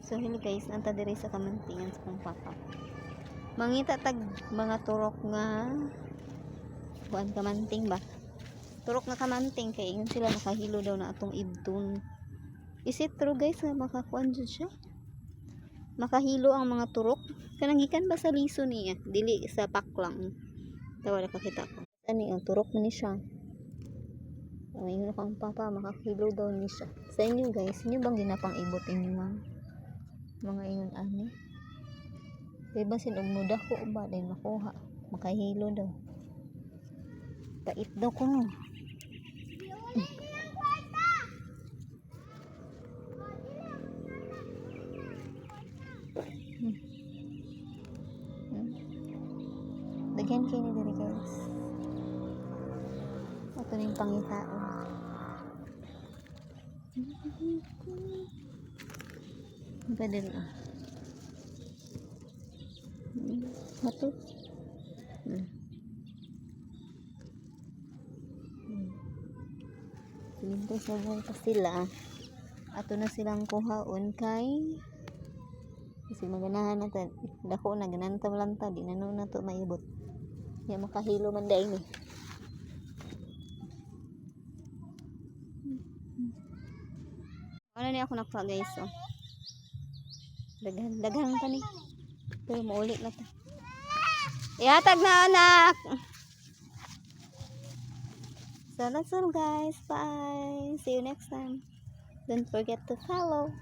So hello guys, nanta diri sa kamantingan sa kong papa. Mangita tag mga turok nga buwan kamanting ba? Turok nga kamanting kay ingon sila makahilo daw na atong ibton. Is it true guys nga makakuan jud siya? Makahilo ang mga turok? Kanang gikan ba sa liso niya? Dili sa paklang. Tawa nakakita ko. Ani ang turok man ni siya. Ang ingon ko ang papa makahilo daw ni siya. Sa inyo guys, inyo bang ginapang ibot inyo mga ingon ani? Diba sin og muda ko ba din makuha? Makahilo daw. Pait daw ko no. Daghan kayo ni diri guys. Ito na yung pangitaon. Pwede na. Ito. Dito sa pa sila. Ato na silang kuhaon kay kasi maganahan natin. Dako na ganan ta lanta di na na to maibot. Ya makahilo man dai ni. Ano ni ako nakuha guys oh. Daghan pa ni. Pero maulit na ta. Ihatag na anak. So that's all guys. Bye. See you next time. Don't forget to follow.